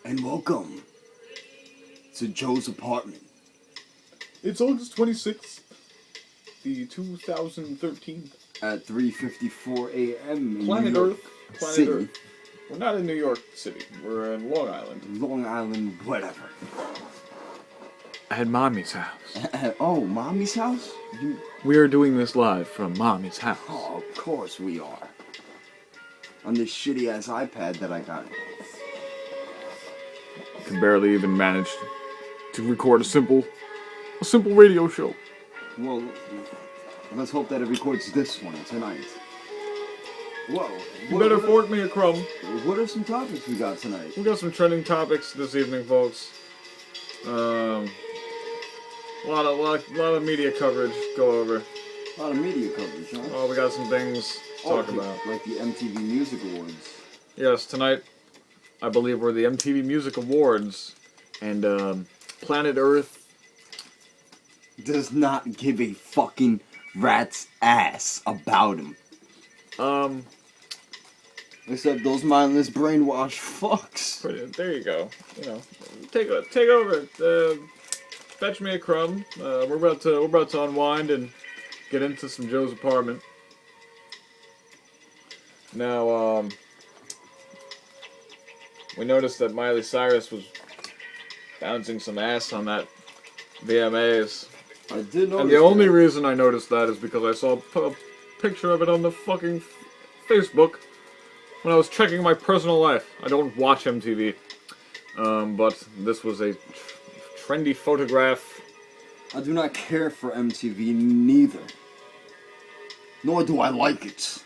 And welcome to Joe's apartment. It's August 26th, the 2013. At 3:54 a.m. in Planet New York Earth. Planet City. Earth. We're not in New York City. We're in Long Island. Long Island, whatever. At Mommy's house. Oh, Mommy's house? We are doing this live from Mommy's house. Oh, of course we are. On this shitty ass iPad that I got. Can barely even manage to record a simple radio show. Well, let's hope that it records this one tonight. Whoa. You better fork me a crumb. What are some topics we got tonight? We got some trending topics this evening, folks. A lot of media coverage to go over. A lot of media coverage, huh? Oh, we got some things to talk about. Like the MTV Music Awards. Yes, tonight, I believe, were the MTV Music Awards, and Planet Earth Does not give a fucking rat's ass about him. Except those mindless brainwashed fucks. There you go. You know, take over. Fetch me a crumb. We're about to unwind and get into some Joe's apartment. Now, we noticed that Miley Cyrus was bouncing some ass on that VMAs. I did notice. And the only reason I noticed that is because I saw a picture of it on the fucking Facebook when I was checking my personal life. I don't watch MTV, but this was a trendy photograph. I do not care for MTV, neither. Nor do I like it.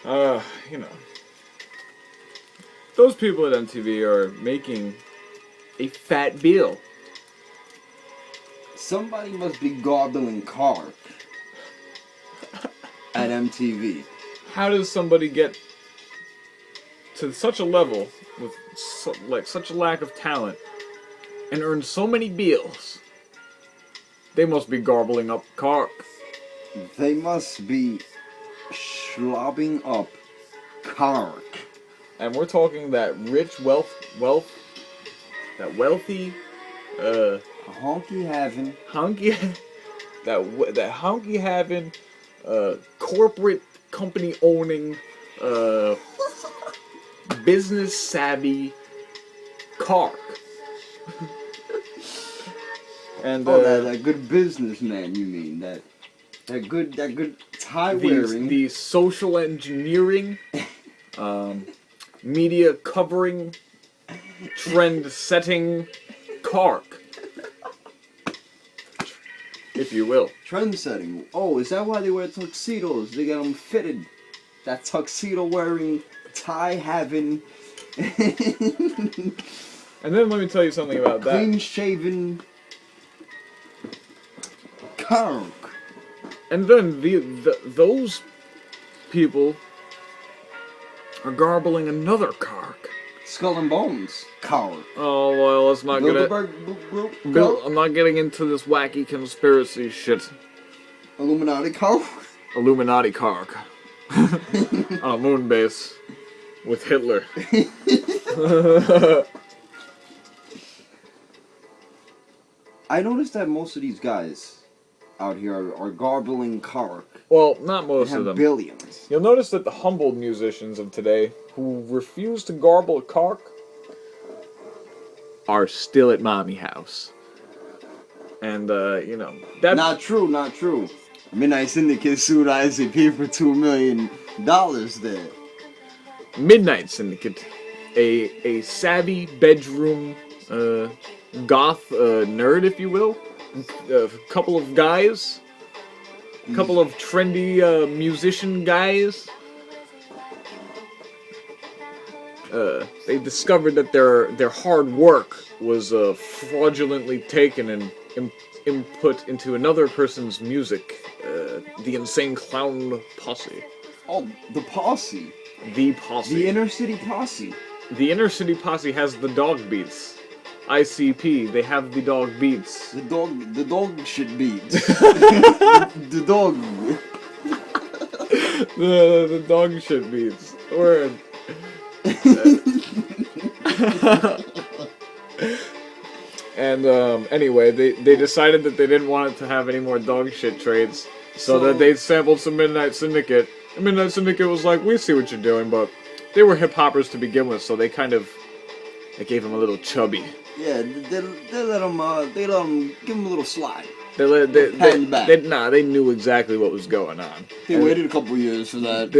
You know, those people at MTV are making a fat bill. Somebody must be gobbling carp at MTV. How does somebody get to such a level with such a lack of talent and earn so many bills? They must be garbling up carp. They must be slobbing up carp. And we're talking that rich that wealthy, Honky having. that honky having, corporate company owning, business savvy carp. And that good businessman, you mean? That good tie wearing. The social engineering, media covering, trend setting carp, if you will. Trend setting. Oh, is that why they wear tuxedos? They get them fitted. That tuxedo wearing, tie having. And then let me tell you something about that. Clean shaven. Carp. And then those people are garbling another carp. Skull and Bones. Carp. Oh well, let's not get it. I'm not getting into this wacky conspiracy shit. Illuminati carp. Illuminati carp. On a moon base with Hitler. I noticed that most of these guys out here are garbling carp. Well, not most of them. Billions. You'll notice that the humbled musicians of today who refuse to garble a carp are still at Mommy House. And, you know, that... Not true. Midnight Syndicate sued ICP for $2 million there. Midnight Syndicate, a savvy bedroom, goth, nerd, if you will. A couple of guys, a couple of trendy, musician guys. They discovered that their hard work was fraudulently taken and input into another person's music. The Insane Clown Posse. Oh, the posse. The Posse. The Inner City Posse. The Inner City Posse has the dog beats. ICP, they have the dog beats. The dog shit beats. the dog. The dog shit beats. Word. And anyway, they decided that they didn't want it to have any more dog shit trades, so that they sampled some Midnight Syndicate. And Midnight Syndicate was like, "We see what you're doing," but they were hip hoppers to begin with, so they gave him a little chubby. Yeah, they let him give him a little slide. They knew exactly what was going on. They waited a couple years for that.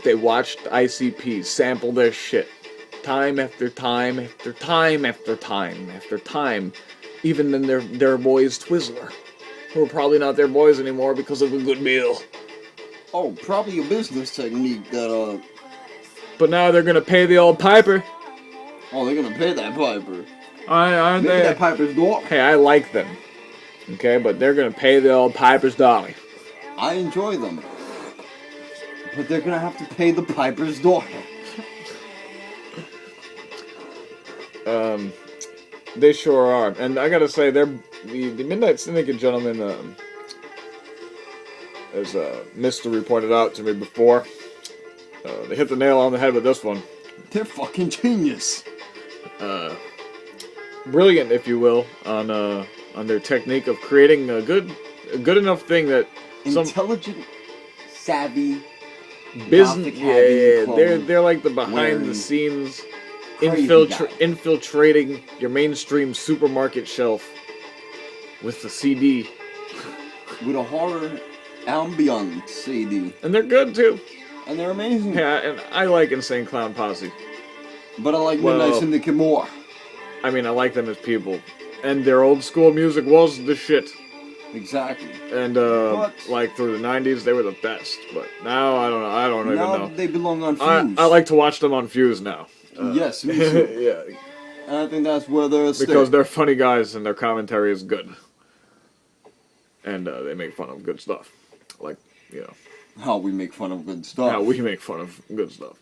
They watched ICP sample their shit. Time after time after time after time after time. Even then their boys Twizzler. Who are probably not their boys anymore because of a good meal. Oh, probably a business technique that, But now they're gonna pay the old piper. Oh, they're gonna pay that piper. Aren't Maybe they? that piper's daughter. Hey, I like them. Okay, but they're gonna pay the old piper's dolly. I enjoy them. But they're gonna have to pay the piper's daughter. They sure are. And I gotta say, the Midnight Syndicate gentlemen, as Mystary pointed out to me before, they hit the nail on the head with this one. They're fucking genius. Brilliant, if you will, on their technique of creating a good enough thing that Intelligent, savvy, business. Yeah, clone they're like the behind wearing the scenes crazy guy. infiltrating your mainstream supermarket shelf with the CD. With a horror ambient CD. And they're good too. And they're amazing. Yeah, and I like Insane Clown Posse. But I like Midnight Syndicate more. I mean, I like them as people. And their old school music was the shit. Exactly. And, like, through the 90s, they were the best. But now, I don't know. I don't even Now know. they belong on Fuse. I like to watch them on Fuse now. Yes, me too. Yeah. And I think that's where they're Because they're funny guys and their commentary is good. And they make fun of good stuff. Like, you know. How we make fun of good stuff. How we make fun of good stuff.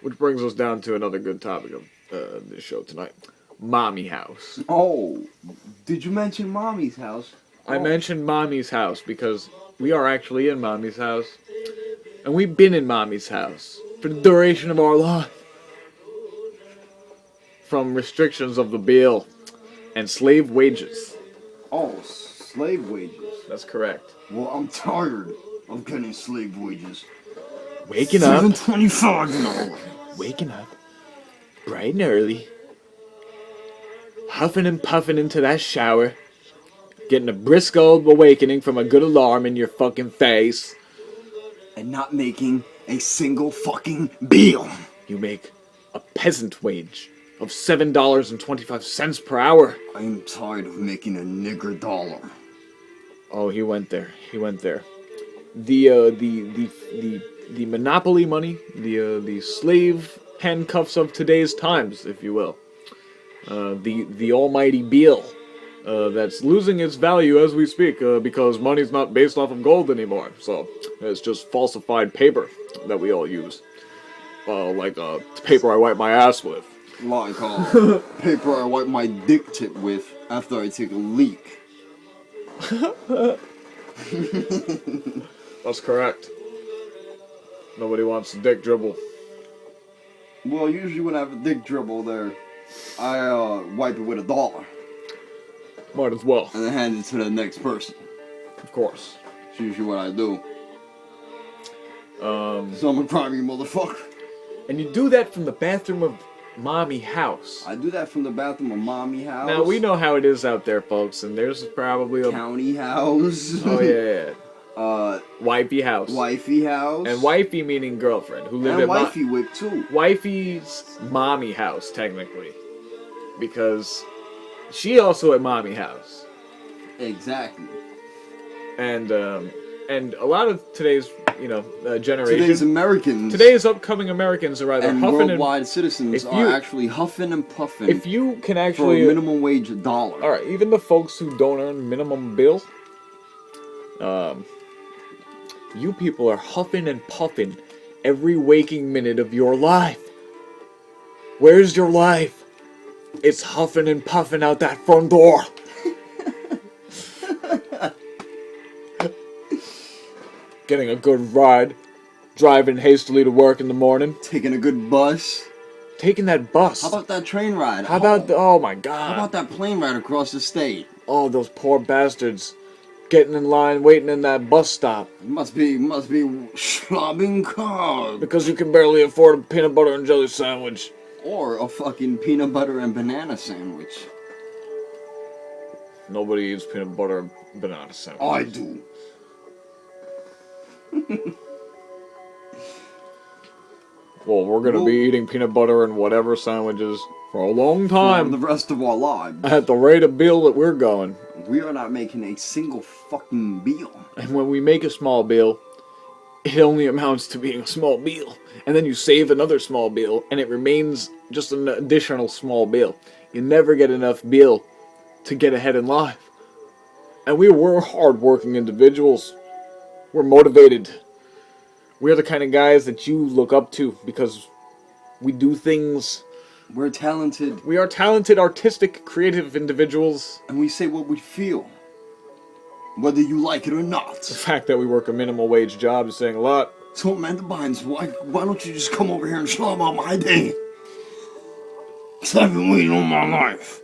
Which brings us down to another good topic of this show tonight. Mommy House. Oh, did you mention Mommy's house? I mentioned Mommy's house because we are actually in Mommy's house. And we've been in Mommy's house for the duration of our life. From restrictions of the bill and slave wages. Oh, slave wages. That's correct. Well, I'm tired of getting slave wages. Waking up. $7.25 an hour. Waking up. Bright and early. Huffing and puffing into that shower. Getting a brisk old awakening from a good alarm in your fucking face. And not making a single fucking bill. You make a peasant wage of $7.25 per hour. I'm tired of making a nigger dollar. Oh, he went there. He went there. The monopoly money, the slave handcuffs of today's times, if you will. The almighty bill, that's losing its value as we speak, because money's not based off of gold anymore. So it's just falsified paper that we all use, like paper I wipe my ass with. Like paper I wipe my dick tip with after I take a leak. That's correct. Nobody wants a dick dribble. Well, usually when I have a dick dribble there, I wipe it with $1. Might as well. And then hand it to the next person. Of course. That's usually what I do. So I'm a grimy motherfucker. And you do that from the bathroom of Mommy House. I do that from the bathroom of Mommy house. Now, we know how it is out there, folks, and there's probably a... County house. Oh, yeah. Wifey house. Wifey house. And wifey meaning girlfriend, who lived and at wifey whip, too. Wifey's mommy house, technically. Because she also at Mommy House. Exactly. And a lot of today's, generation... Today's upcoming Americans are either and huffing worldwide citizens are actually huffing and puffing. If you can for actually... a minimum wage $1. Alright, even the folks who don't earn minimum bill... you people are huffing and puffing every waking minute of your life. Where's your life? It's huffing and puffing out that front door. Getting a good ride driving hastily to work in the morning, Taking a good bus. taking that bus. How about that train ride? How about oh my How god. about that plane ride across the state? Oh, those poor bastards getting in line waiting in that bus stop It must be schlobbing cog. because you can barely afford a peanut butter and jelly sandwich. Or a fucking peanut butter and banana sandwich. Nobody eats peanut butter and banana sandwich. I do. Well, we're gonna be eating peanut butter and whatever sandwiches for a long For time the rest of our lives. at the rate of bill that we're going. We are not making a single fucking meal. And when we make a small bill, it only amounts to being a small bill. And then you save another small bill, and it remains just an additional small bill. You never get enough bill to get ahead in life. And we're hard-working individuals. We're motivated. We're the kind of guys that you look up to because we do things. We're talented. We are talented, artistic, creative individuals. And we say what we feel. Whether you like it or not. The fact that we work a minimal wage job is saying a lot. So Amanda Bynes, why don't you just come over here and slob on my day? 'Cause I've been waiting all my life.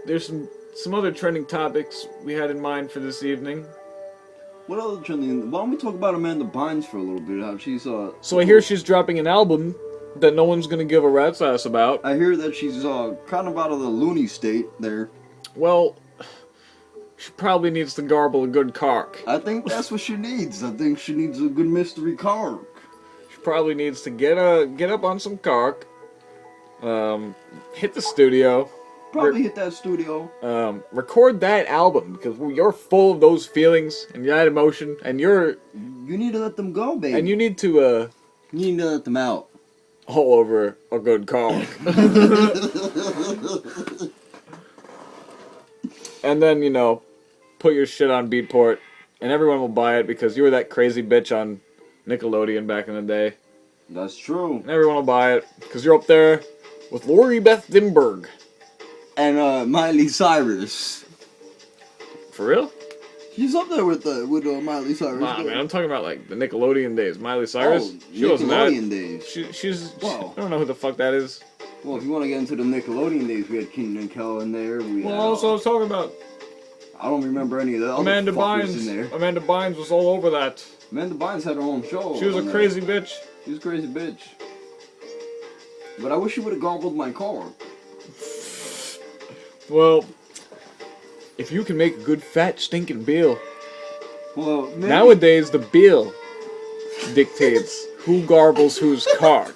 There's some other trending topics we had in mind for this evening. What other trending? Why don't we talk about Amanda Bynes for a little bit? How she's So I hear she's dropping an album that no one's gonna give a rat's ass about. I hear that she's kind of out of the loony state there. Well, she probably needs to garble a good cark. I think that's what she needs. I think she needs a good mystery car. She probably needs to get up on some cark, hit the studio, Probably hit that studio. record that album because you're full of those feelings and that emotion, and You need to let them go, baby. you need to You need to let them out. all over a good cark. And then, put your shit on Beatport, and everyone will buy it because you were that crazy bitch on Nickelodeon back in the day. That's true. And everyone will buy it because you're up there with Lori Beth Dimberg. And Miley Cyrus. For real? She's up there with Miley Cyrus. Nah, man, I'm talking about like the Nickelodeon days. Miley Cyrus, Oh, she wasn't that. Nickelodeon days. I don't know who the fuck that is. Well, if you want to get into the Nickelodeon days, we had Kenan and Kel in there. We Well, had, also I was talking about I don't remember any of the other Amanda fuckers in there. Bynes. Amanda Bynes was all over that. Amanda Bynes had her own show. She was a on there. crazy bitch. She was a crazy bitch. But I wish she would have garbled my car. Well, if you can make a good fat stinking bill, Well, maybe. nowadays the bill dictates who garbles whose car.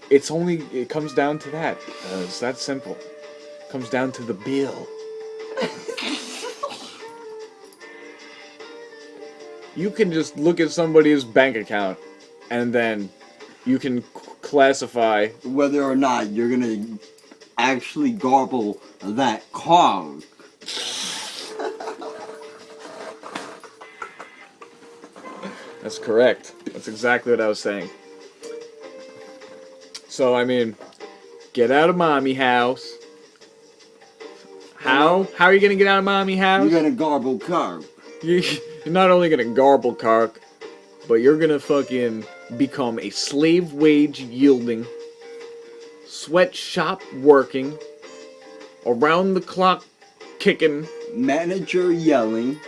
It comes down to that. It's that simple. It comes down to the bill. You can just look at somebody's bank account and then you can classify Whether or not you're gonna actually garble that car. That's correct. That's exactly what I was saying. So, I mean, get out of mommy house. How? How are you gonna get out of mommy house? You're gonna garble car. You're not only gonna garble cark, but you're gonna fucking become a slave wage yielding, sweatshop working, around the clock kicking, Manager yelling.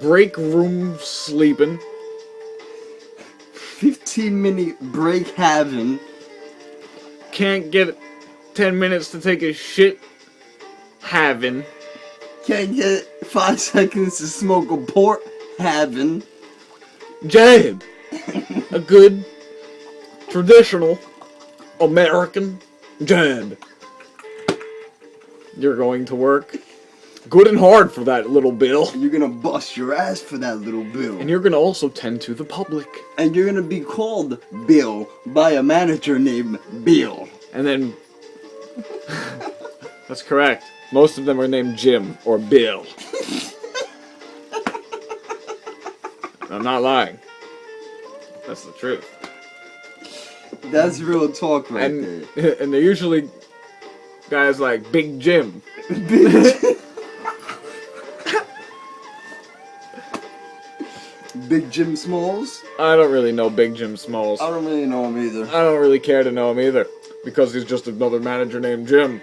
break room sleeping, 15-minute break having. can't get 10 minutes to take a shit having, Can't get 5 seconds to smoke a port having. jab. A good, traditional, American jab. You're going to work good and hard for that little bill. You're gonna bust your ass for that little bill. And you're gonna also tend to the public. And you're gonna be called Bill by a manager named Bill. And then... That's correct. Most of them are named Jim or Bill. I'm not lying. That's the truth. That's real talk right there. And they're usually Guys like Big Jim. Big Jim Smalls? I don't really know Big Jim Smalls. I don't really know him either. I don't really care to know him either, because he's just another manager named Jim.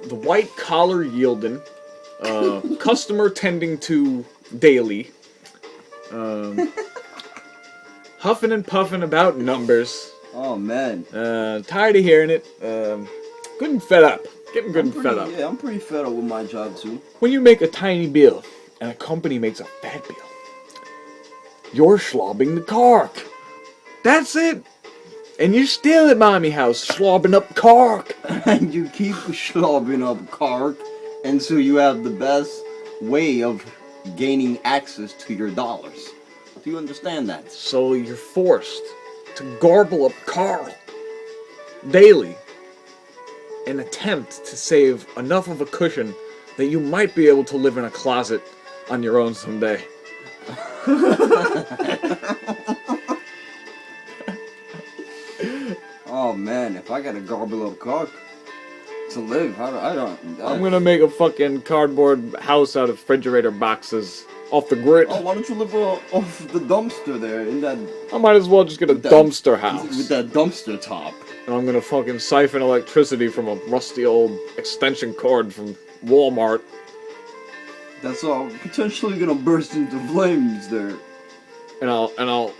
The white collar yielding, customer tending to daily, huffing and puffing about numbers. Oh man. Tired of hearing it. Good and fed up. Getting good and fed up. Yeah, I'm pretty fed up with my job too. When you make a tiny bill and a company makes a fat bill, you're slobbing the cork. That's it. And you're still at mommy house slobbing up cork. And you keep slobbing up cork until you have the best way of gaining access to your dollars. Do you understand that? So you're forced to garble up cork daily, an attempt to save enough of a cushion that you might be able to live in a closet on your own someday. Oh man, if I gotta garble up cork to live, I don't. I'm gonna make a fucking cardboard house out of refrigerator boxes off the grid. Oh, why don't you live off the dumpster there in that? I might as well just get a With that- dumpster house. With that dumpster top. And I'm gonna fucking siphon electricity from a rusty old extension cord from Walmart. That's all potentially gonna burst into flames there. And I'll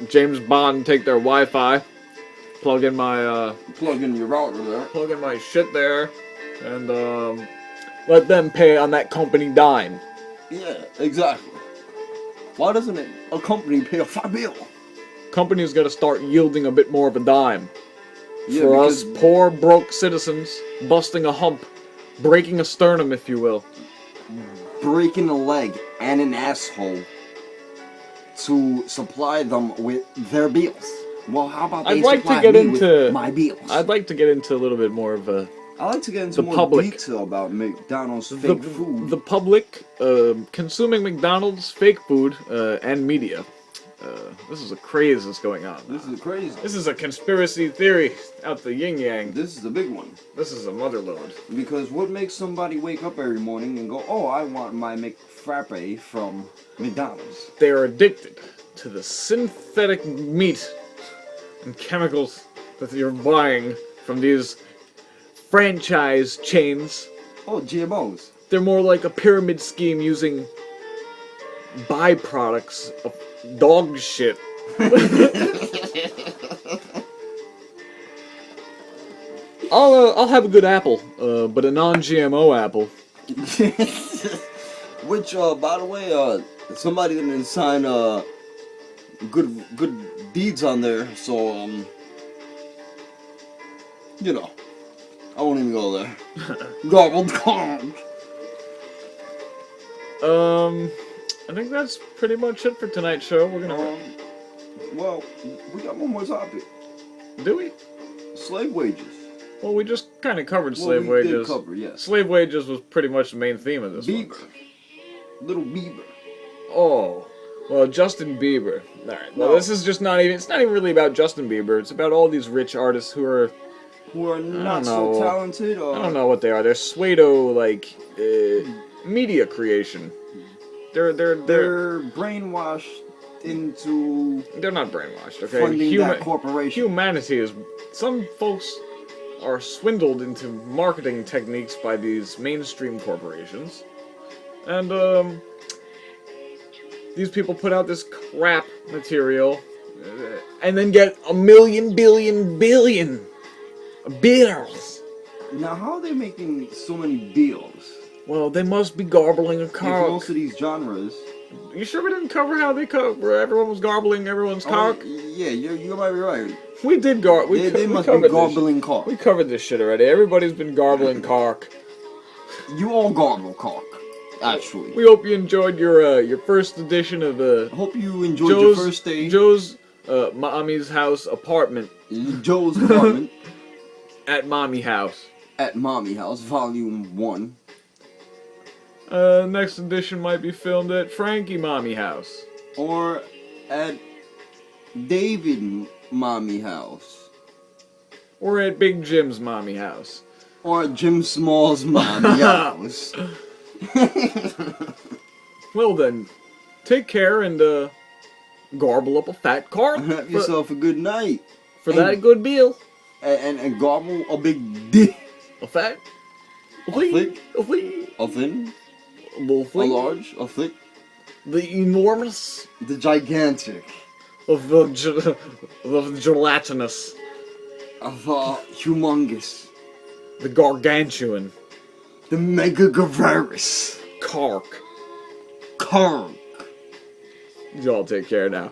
James Bond take their Wi-Fi, plug in my Plug in your router there. plug in my shit there, and let them pay on that company dime. Yeah, exactly. Why doesn't a company pay a bill? Company's gotta start yielding a bit more of a dime. Yeah, For us because poor, broke citizens, busting a hump, breaking a sternum, if you will. breaking a leg and an asshole to supply them with their bills. Well, how about they I'd like to supply get me into- with my bills? I'd like to get into a little bit more of a... I like to get into the more public. detail about McDonald's The, fake food. the public consuming McDonald's fake food and media. This is a craze that's going on now. This is crazy. This is a conspiracy theory out the yin-yang. This is the big one. This is a motherload. Because what makes somebody wake up every morning and go, oh, I want my McFrappe from McDonald's? They are addicted to the synthetic meat and chemicals that you're buying from these franchise chains. Oh, GMOs. They're more like a pyramid scheme using byproducts of dog shit. I'll have a good apple, but a non-GMO apple. Which, by the way, somebody didn't sign good deeds on there, so you know, I won't even go there. Gobbled gobbled. I think that's pretty much it for tonight's show. We're gonna Well, we got one more topic. do we? Slave wages. Well, we just kind of covered Well, slave we did wages. cover, yes. Slave wages was pretty much the main theme of this one. Bieber. Little Bieber. Oh, well, Justin Bieber. All right. Well, No. this is just not even. It's not even really about Justin Bieber. It's about all these rich artists who are. Who are not so know. talented. Or I don't know what they are. They're pseudo like media creation. They're brainwashed into they're not brainwashed. Okay. funding that corporation. Humanity is. Some folks are swindled into marketing techniques by these mainstream corporations, and these people put out this crap material, and then get a million billion bills. Now, how are they making so many deals? Well, they must be garbling a If cock. most of these genres. You sure we didn't cover how they where everyone was garbling everyone's cock? Yeah, you might be right. We did They must be garbling cock. We covered this shit already. Everybody's been garbling cock. You all garble cock, actually. We hope you enjoyed your first edition of I hope you enjoyed your first day. Joe's mommy's house apartment Joe's apartment at mommy house. at Mommy House, Volume 1. Next edition might be filmed at Frankie Mommy house. Or at David mommy house. Or at Big Jim's mommy house. Or at Jim Small's mommy house. Well then, take care and garble up a fat carp Have yourself a good night. for that good meal. And garble a big dick. A fat, a thick, thick, a thick, A thin, a little a thick, large, a thick, the enormous, the gigantic, of the gelatinous, of humongous, the gargantuan, the mega Gavaris. cark. Kark. Y'all take care now.